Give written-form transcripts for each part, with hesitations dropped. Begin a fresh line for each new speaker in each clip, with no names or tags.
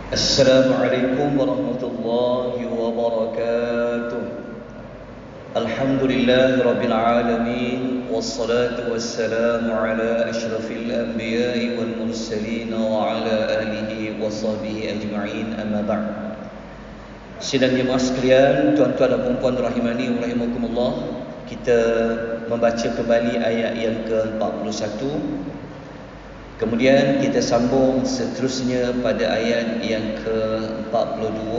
Assalamualaikum warahmatullahi wabarakatuh. Alhamdulillahi rabbil alamin, wassalatu wassalamu ala asyrafil anbiya'i wal mursalin wa ala alihi wa sahbihi ajma'in, amma ba'd. Sidang jemaah sekalian, tuan-tuan dan puan-puan rahimani wa rahimakumullah, kita membaca kembali ayat yang ke-41. Kemudian kita sambung seterusnya pada ayat yang ke-42.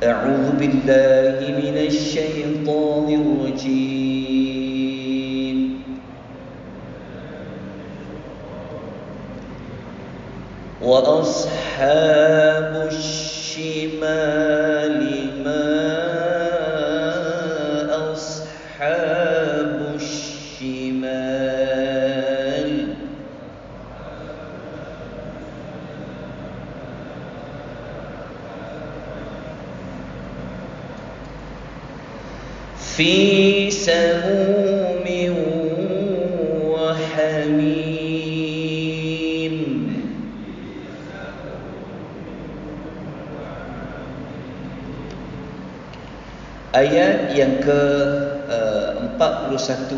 A'udzu billahi minasy syaithanir rajim. Wa ashabus shimali ma ashabus shimal. في سموم وحميم. Ayat yang ke-41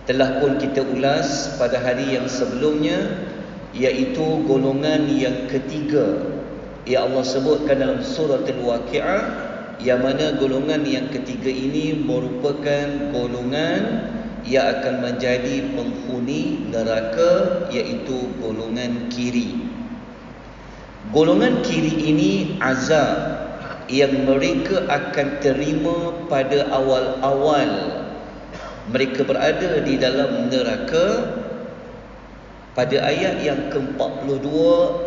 telah pun kita ulas pada hari yang sebelumnya, iaitu golongan yang ketiga yang Allah sebutkan dalam surah Al-Waqi'ah, yang mana golongan yang ketiga ini merupakan golongan yang akan menjadi penghuni neraka, iaitu golongan kiri. Golongan kiri ini azab yang mereka akan terima pada awal-awal mereka berada di dalam neraka. Pada ayat yang ke-42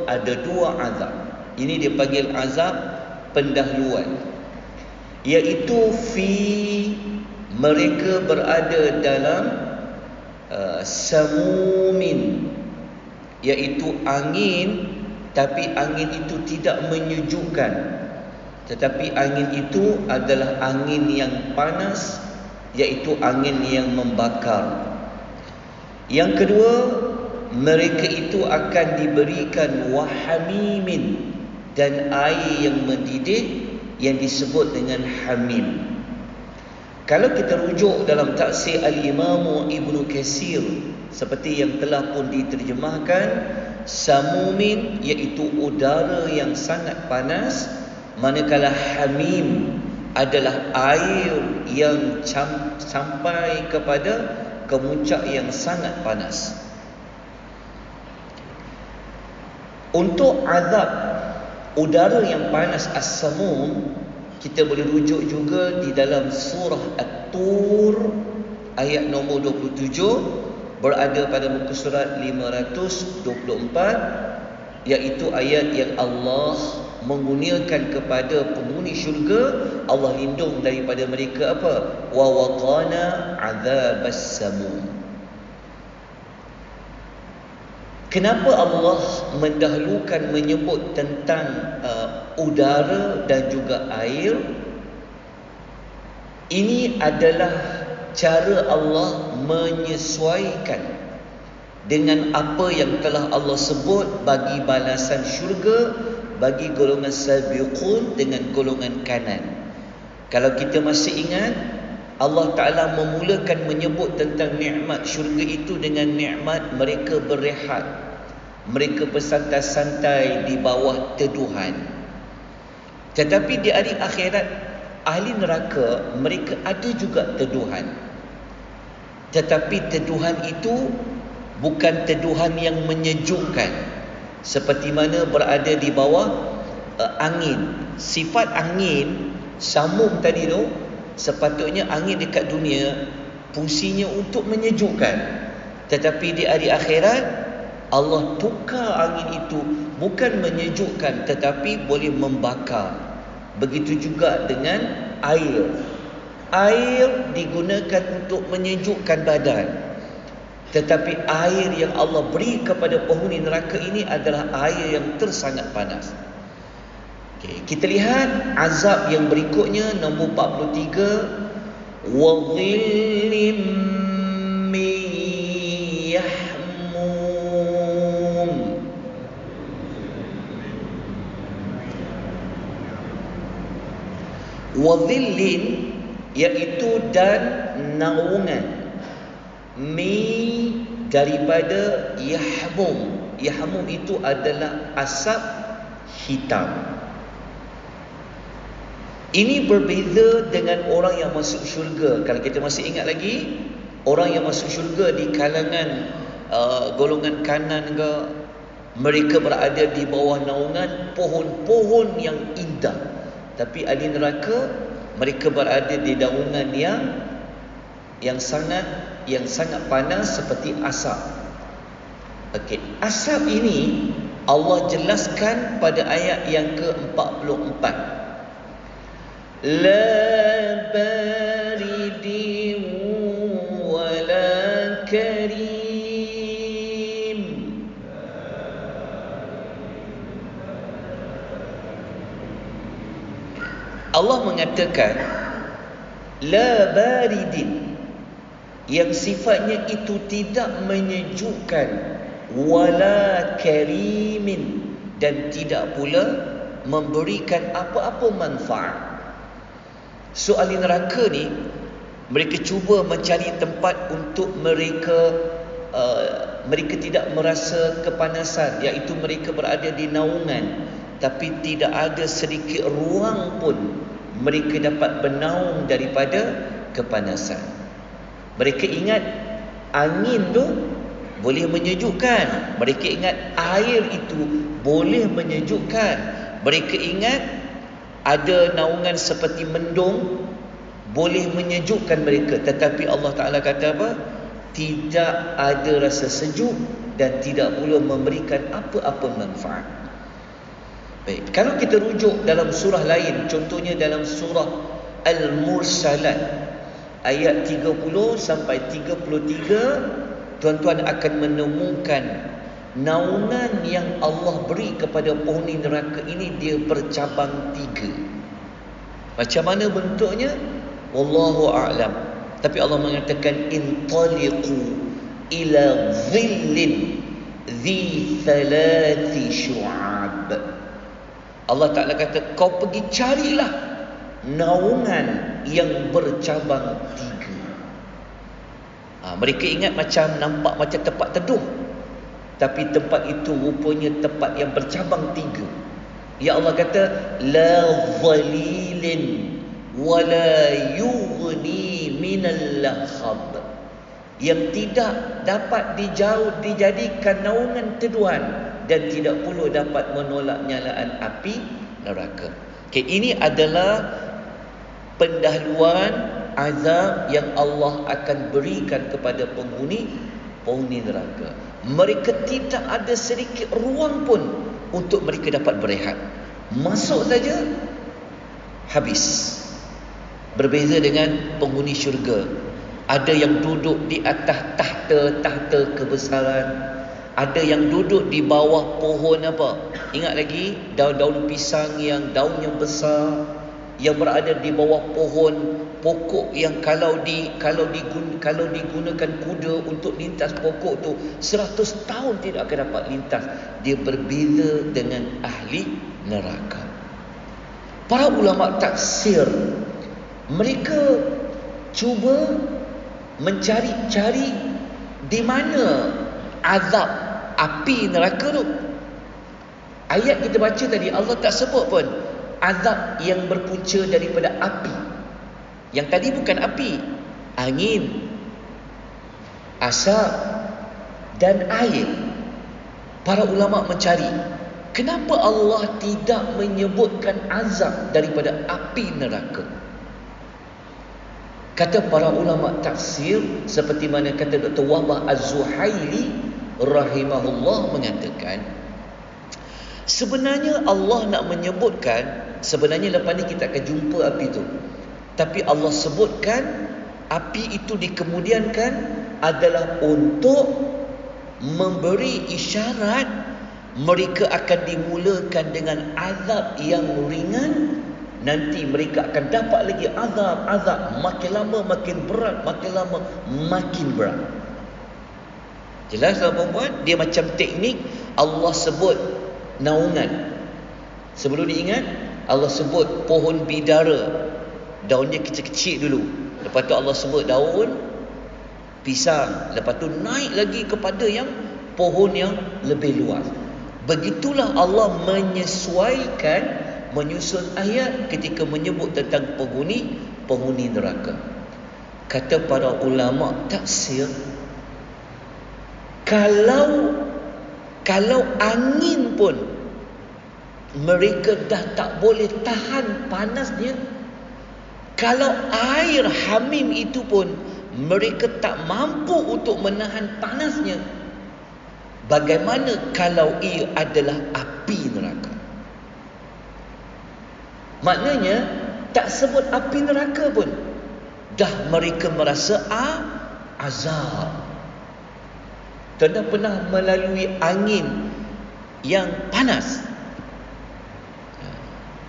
ada dua azab. Ini dipanggil azab pendahuluan, iaitu mereka berada dalam samumin, iaitu angin, tapi angin itu tidak menyejukkan, tetapi angin itu adalah angin yang panas, iaitu angin yang membakar. Yang kedua, mereka itu akan diberikan wahamimin, dan air yang mendidih yang disebut dengan hamim. Kalau kita rujuk dalam tafsir Al-Imam Ibnu Katsir, seperti yang telah pun diterjemahkan, samumin iaitu udara yang sangat panas, manakala hamim adalah air yang sampai kepada kemuncak yang sangat panas. Untuk azab udara yang panas as-samum, kita boleh rujuk juga di dalam surah At-Tur ayat nombor 27, berada pada muka surat 524, iaitu ayat yang Allah menggunakan kepada penghuni syurga, Allah lindung daripada mereka apa? Wa waqana azabas samum. Kenapa Allah mendahulukan menyebut tentang udara dan juga air? Ini adalah cara Allah menyesuaikan dengan apa yang telah Allah sebut bagi balasan syurga bagi golongan sabiqun dengan golongan kanan. Kalau kita masih ingat, Allah Ta'ala memulakan menyebut tentang nikmat syurga itu dengan nikmat mereka berehat, mereka bersantai-santai di bawah teduhan. Tetapi di hari akhirat, ahli neraka mereka ada juga teduhan, tetapi teduhan itu bukan teduhan yang menyejukkan, seperti mana berada di bawah angin. Sifat angin samum tadi tu, sepatutnya angin dekat dunia fungsinya untuk menyejukkan, tetapi di hari akhirat Allah tukar angin itu bukan menyejukkan tetapi boleh membakar. Begitu juga dengan air. Air digunakan untuk menyejukkan badan, tetapi air yang Allah beri kepada penghuni neraka ini adalah air yang tersangat panas. Kita lihat azab yang berikutnya, nombor 43. Wa dhillim min yahmum. Wadhillin, iaitu dan naungan. Mi daripada yahmum. Yahmum itu adalah asap hitam. Ini berbeza dengan orang yang masuk syurga. Kalau kita masih ingat lagi, orang yang masuk syurga di kalangan golongan kanan ke, mereka berada di bawah naungan pohon-pohon yang indah. Tapi ahli neraka, mereka berada di naungan yang sangat panas seperti asap. Okey, asap ini Allah jelaskan pada ayat yang ke-44. La baridin wala karim. Allah mengatakan la baridin, yang sifatnya itu tidak menyejukkan, wala karimin, dan tidak pula memberikan apa-apa manfaat. So ahli neraka ni, mereka cuba mencari tempat untuk mereka tidak merasa kepanasan, iaitu mereka berada di naungan, tapi tidak ada sedikit ruang pun mereka dapat bernaung daripada kepanasan. Mereka ingat angin tu boleh menyejukkan. Mereka ingat air itu boleh menyejukkan. Mereka ingat ada naungan seperti mendung boleh menyejukkan mereka. Tetapi Allah Ta'ala kata apa? Tidak ada rasa sejuk dan tidak pula memberikan apa-apa manfaat. Baik, kalau kita rujuk dalam surah lain, contohnya dalam surah Al-Mursalat ayat 30 sampai 33, tuan-tuan akan menemukan naungan yang Allah beri kepada penghuni neraka ini, dia bercabang 3. Macam mana bentuknya? Wallahu a'lam. Tapi Allah mengatakan intaliqu ila dhillin dhi thalathi syu'ab. Allah Ta'ala kata, kau pergi carilah naungan yang bercabang 3. Mereka ingat nampak macam tempat teduh, tapi tempat itu rupanya tempat yang bercabang 3. Ya Allah kata, la dhalilin wala yughni minal lahab, yang tidak dapat dijadikan naungan teduhan dan tidak pula dapat menolak nyalaan api neraka. Okay, ini adalah pendahuluan azab yang Allah akan berikan kepada penghuni neraka. Mereka tidak ada sedikit ruang pun untuk mereka dapat berehat. Masuk saja habis. Berbeza dengan penghuni syurga. Ada yang duduk di atas tahta kebesaran. Ada yang duduk di bawah pohon apa? Ingat lagi daun-daun pisang yang daunnya besar, yang berada di bawah pohon pokok yang kalau digunakan kuda untuk lintas pokok tu 100 tahun tidak akan dapat lintas. Dia berbeza dengan ahli neraka. Para ulama tafsir, mereka cuba mencari-cari di mana azab api neraka tu. Ayat kita baca tadi, Allah tak sebut pun azab yang berpunca daripada api. Yang tadi bukan api, angin, asap dan air. Para ulama mencari, kenapa Allah tidak menyebutkan azab daripada api neraka? Kata para ulama tafsir, seperti mana kata Dr. Wahbah Az-Zuhaili rahimahullah mengatakan, sebenarnya Allah nak menyebutkan, sebenarnya lepas ni kita akan jumpa api itu, tapi Allah sebutkan api itu dikemudiankan adalah untuk memberi isyarat mereka akan dimulakan dengan azab yang ringan. Nanti mereka akan dapat lagi azab, makin lama makin berat, makin lama makin berat. Jelas tak perempuan? Dia macam teknik Allah sebut naungan. Sebelum diingat, Allah sebut pohon bidara. daunnya kecil-kecil dulu. Lepas tu Allah sebut daun pisang. Lepas tu naik lagi kepada yang pohon yang lebih luas. Begitulah Allah menyesuaikan, menyusun ayat ketika menyebut tentang penghuni neraka. Kata para ulama tafsir, kalau angin pun mereka dah tak boleh tahan panasnya, kalau air hamim itu pun mereka tak mampu untuk menahan panasnya, bagaimana kalau ia adalah api neraka? Maknanya tak sebut api neraka pun dah mereka merasa azab. Tuan pernah melalui angin yang panas?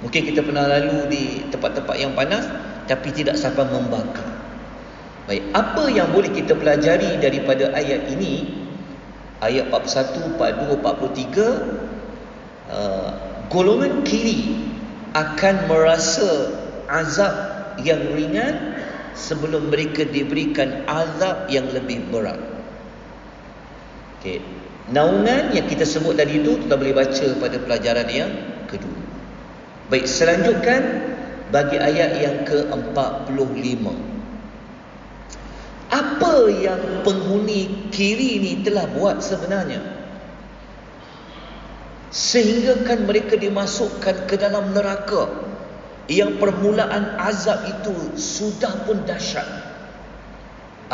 Mungkin kita pernah lalu di tempat-tempat yang panas, tapi tidak sampai membakar. Baik, apa yang boleh kita pelajari daripada ayat ini? Ayat 41, 42, 43, golongan kiri akan merasa azab yang ringan sebelum mereka diberikan azab yang lebih berat. Okey, naungan yang kita sebut tadi itu kita boleh baca pada pelajaran yang kedua. Baik, selanjutkan bagi ayat yang ke-45. Apa yang penghuni kiri ni telah buat sebenarnya sehingga kan mereka dimasukkan ke dalam neraka yang permulaan azab itu sudah pun dahsyat?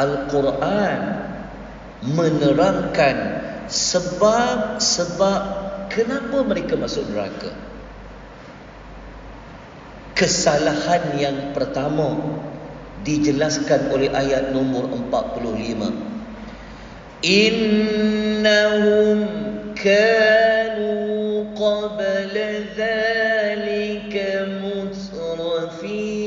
Al-Quran menerangkan sebab-sebab kenapa mereka masuk neraka. Kesalahan yang pertama dijelaskan oleh ayat nombor 45. Innahum kanu qabla dhalika mutrafin.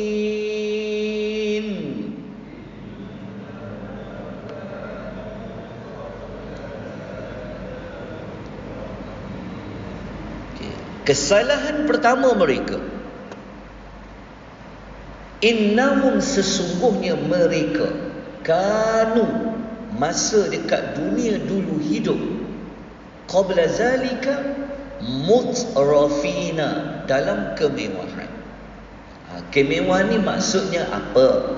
Kesalahan pertama mereka, innahum sesungguhnya mereka, kanu masa dekat dunia dulu hidup, qabla zalika mutrafina dalam kemewahan. Kemewahan ni maksudnya apa?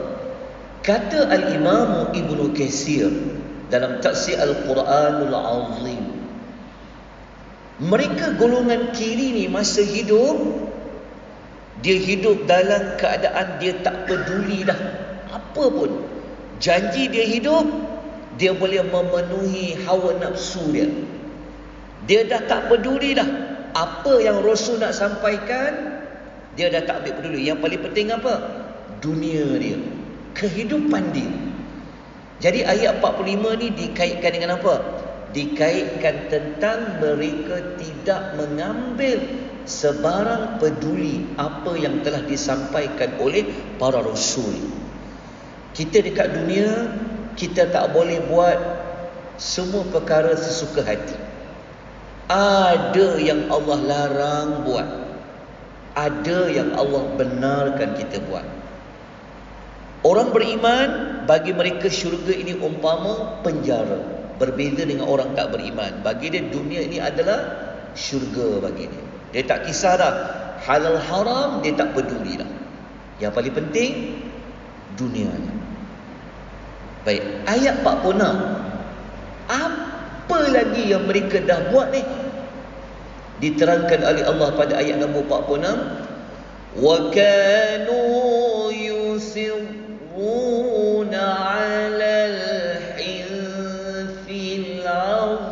Kata Al-Imam Ibnu Katsir dalam tafsir Al-Quranul Azim, mereka golongan kiri ni masa hidup, dia hidup dalam keadaan dia tak peduli dah apa pun. Janji dia hidup, dia boleh memenuhi hawa nafsu dia. Dia dah tak peduli dah apa yang Rasul nak sampaikan, dia dah tak ambil peduli. Yang paling penting apa? Dunia dia, kehidupan dia. Jadi ayat 45 ni dikaitkan dengan apa? Dikaitkan tentang mereka tidak mengambil sebarang peduli apa yang telah disampaikan oleh para rasul. Kita dekat dunia, kita tak boleh buat semua perkara sesuka hati. Ada yang Allah larang buat, ada yang Allah benarkan kita buat. Orang beriman, bagi mereka syurga ini umpama penjara. Berbeza dengan orang tak beriman, bagi dia dunia ini adalah syurga bagi dia. Dia tak kisah dah halal haram, dia tak peduli dah. Yang paling penting dunianya. Baik, ayat 46. Apa lagi yang mereka dah buat ni? Diterangkan oleh Allah pada ayat nombor 46. Wa kanu yusirruna 'alal hinfil 'azim.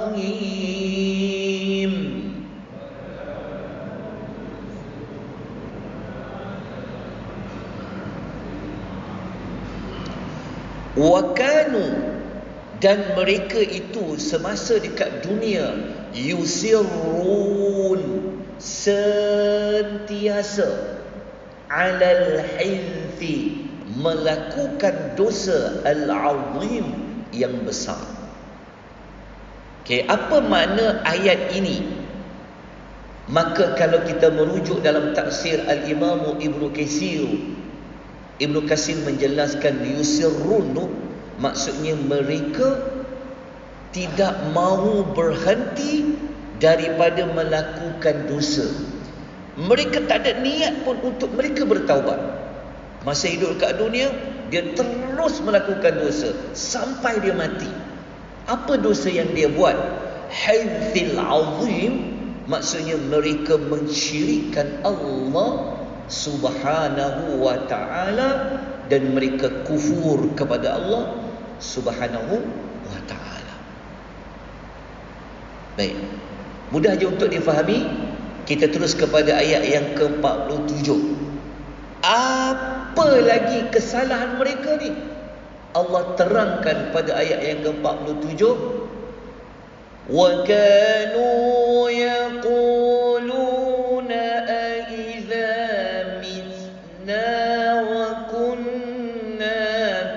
Wakanu, dan mereka itu semasa dekat dunia, yusirrun, sentiasa, alal hilfi, melakukan dosa al-azim, yang besar. Okey, apa makna ayat ini? Maka kalau kita merujuk dalam tafsir Al-Imam Ibnu Katsir, Ibnu Katsir menjelaskan yusirrun, maksudnya mereka tidak mahu berhenti daripada melakukan dosa. Mereka tak ada niat pun untuk mereka bertaubat. Masa hidup kat dunia, dia terus melakukan dosa sampai dia mati. Apa dosa yang dia buat? Haithil azim, maksudnya mereka mensyirikkan Allah Subhanahu wa ta'ala, dan mereka kufur kepada Allah Subhanahu wa ta'ala. Baik, mudah je untuk difahami. Kita terus kepada ayat yang ke-47. Apa lagi kesalahan mereka ni? Allah terangkan pada ayat yang ke-47. Wa kanu yaquluna aidza mitna wa kunna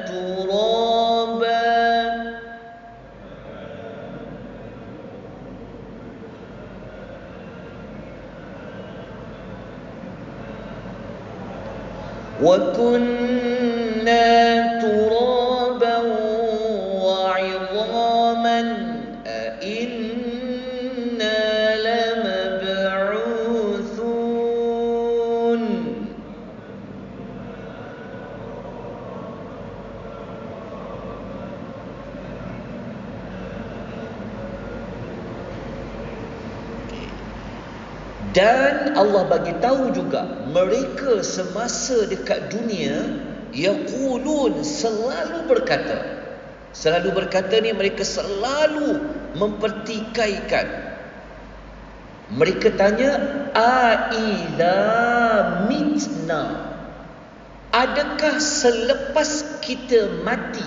turaba. Wa kunna turaban wa 'idhaman a inna lamab'uthun. Dan Allah bagi tahu juga, mereka semasa dekat dunia yaqulun, selalu berkata. Selalu berkata ni, mereka selalu mempertikaikan. Mereka tanya, aidza mitna, adakah selepas kita mati,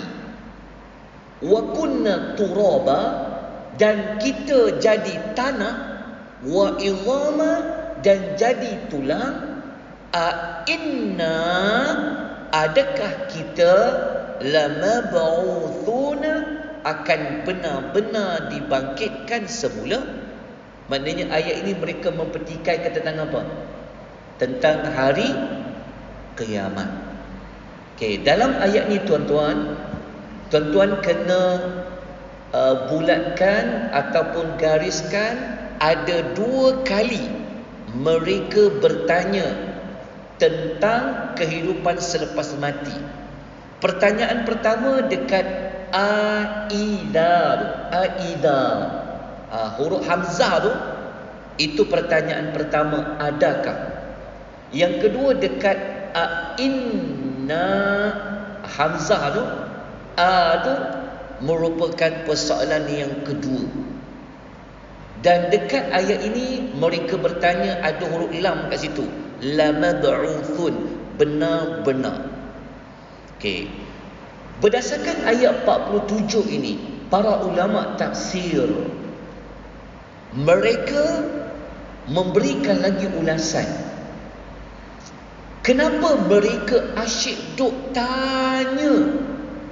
wa kunna turaba, dan kita jadi tanah, wa idhama, dan jadi tulang, a inna, adakah kita lamab'uthuna, akan benar-benar dibangkitkan semula. Maknanya ayat ini mereka mempertikaikan tentang apa? Tentang hari kiamat. Okey, dalam ayat ni tuan-tuan kena bulatkan ataupun gariskan, ada 2 kali mereka bertanya tentang kehidupan selepas mati. Pertanyaan pertama dekat aidza. Huruf hamzah tu, itu pertanyaan pertama, adakah. Yang kedua dekat inna, hamzah tu, tu merupakan persoalan yang kedua. Dan dekat ayat ini mereka bertanya, ada huruf lam kat situ, lamab'uthun, benar-benar. Okey. Berdasarkan ayat 47 ini, para ulama tafsir mereka memberikan lagi ulasan. Kenapa mereka asyik duk tanya,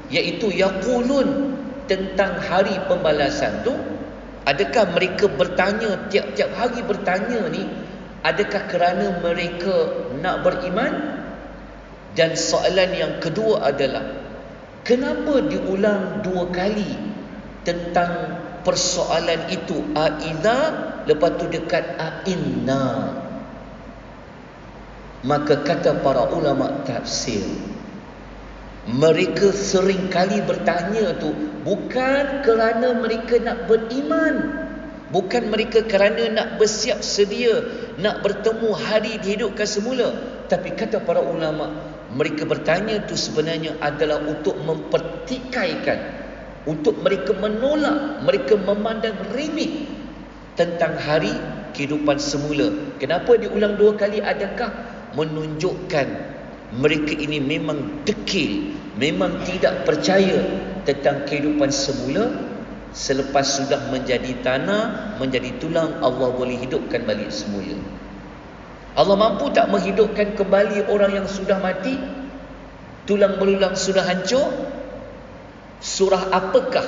iaitu yaqulun, tentang hari pembalasan tu? Adakah mereka bertanya tiap-tiap hari bertanya ni, adakah kerana mereka nak beriman? Dan soalan yang kedua adalah, kenapa diulang 2 kali tentang persoalan itu, aidza, lepas tu dekat inna? Maka kata para ulama tafsir, mereka sering kali bertanya tu bukan kerana mereka nak beriman, bukan mereka kerana nak bersiap sedia nak bertemu hari dihidupkan semula, tapi kata para ulama, mereka bertanya tu sebenarnya adalah untuk mempertikaikan, untuk mereka menolak, mereka memandang remeh tentang hari kehidupan semula. Kenapa diulang 2 kali? Adakah menunjukkan mereka ini memang dekil, memang tidak percaya tentang kehidupan semula? Selepas sudah menjadi tanah, menjadi tulang, Allah boleh hidupkan balik semula. Allah mampu tak menghidupkan kembali orang yang sudah mati, tulang belulang sudah hancur? Surah apakah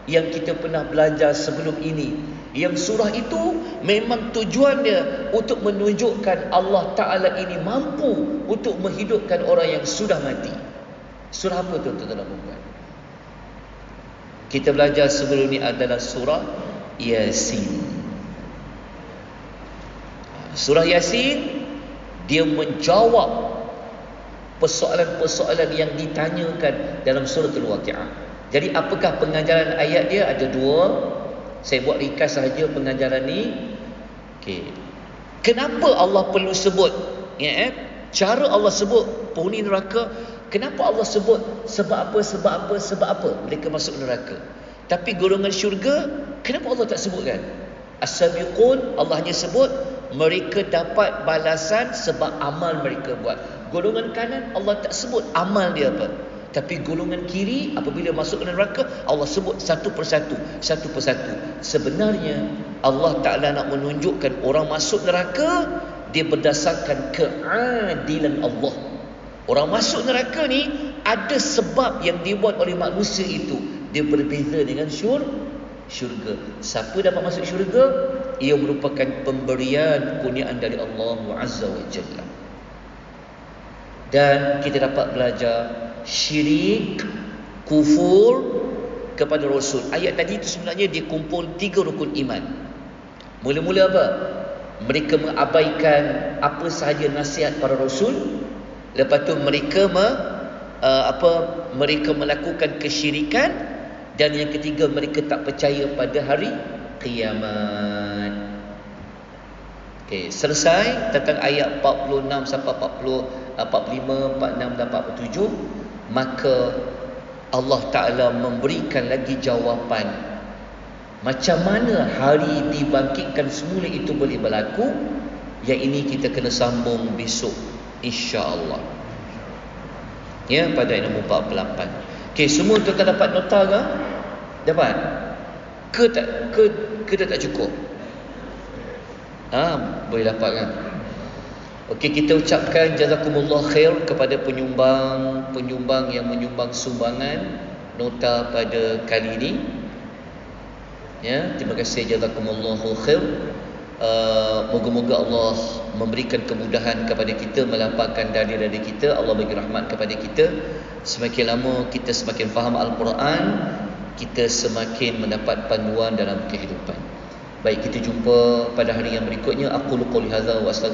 yang kita pernah belajar sebelum ini. Yang surah itu memang tujuannya untuk menunjukkan Allah Ta'ala ini mampu untuk menghidupkan orang yang sudah mati. Surah apa tuan-tuan dan puan? Kita belajar sebelum ini adalah surah Yasin. Surah Yasin, dia menjawab persoalan-persoalan yang ditanyakan dalam surah Al-Waqi'ah. Jadi apakah pengajaran ayat dia? Ada dua. Saya buat ringkas sahaja pengajaran ni. Okey. Kenapa Allah perlu sebut? Cara Allah sebut penghuni neraka. Kenapa Allah sebut? Sebab apa? Mereka masuk neraka. Tapi golongan syurga, kenapa Allah tak sebutkan? As-sabiqun, Allah hanya sebut mereka dapat balasan sebab amal mereka buat. Golongan kanan, Allah tak sebut amal dia apa. Tapi golongan kiri, apabila masuk ke neraka, Allah sebut satu persatu. Sebenarnya Allah Ta'ala nak menunjukkan orang masuk neraka, dia berdasarkan keadilan Allah. Orang masuk neraka ni ada sebab yang dibuat oleh manusia itu. Dia berbeza dengan syurga. Siapa dapat masuk syurga? Ia merupakan pemberian kurniaan dari Allah Azza wa Jalla. Dan kita dapat belajar syirik, kufur kepada Rasul. Ayat tadi itu sebenarnya dia kumpul 3 rukun iman. Mula-mula apa? Mereka mengabaikan apa sahaja nasihat para Rasul. Lepas tu mereka mereka melakukan kesyirikan. Dan yang ketiga, mereka tak percaya pada hari kiamat. Okey, selesai tentang ayat 46 sampai 45, 46 dan 47. Maka Allah Ta'ala memberikan lagi jawapan macam mana hari dibangkitkan semula itu boleh berlaku. Yang ini kita kena sambung besok, insya-Allah. Ya, pada nombor 48. Okey, semua tuan-tuan dapat nota ke? Dapat? Ke tak cukup? Boleh dapat kan? Okey, kita ucapkan jazakumullah khair kepada penyumbang yang menyumbang sumbangan nota pada kali ini. Ya, terima kasih, jazakumullahu khair. Moga-moga Allah memberikan kemudahan kepada kita, melapangkan dada-dada kita. Allah bagi rahmat kepada kita. Semakin lama kita semakin faham Al-Quran, kita semakin mendapat panduan dalam kehidupan. Baik, kita jumpa pada hari yang berikutnya. Aqulu qouli hadza wa astaghfirullah.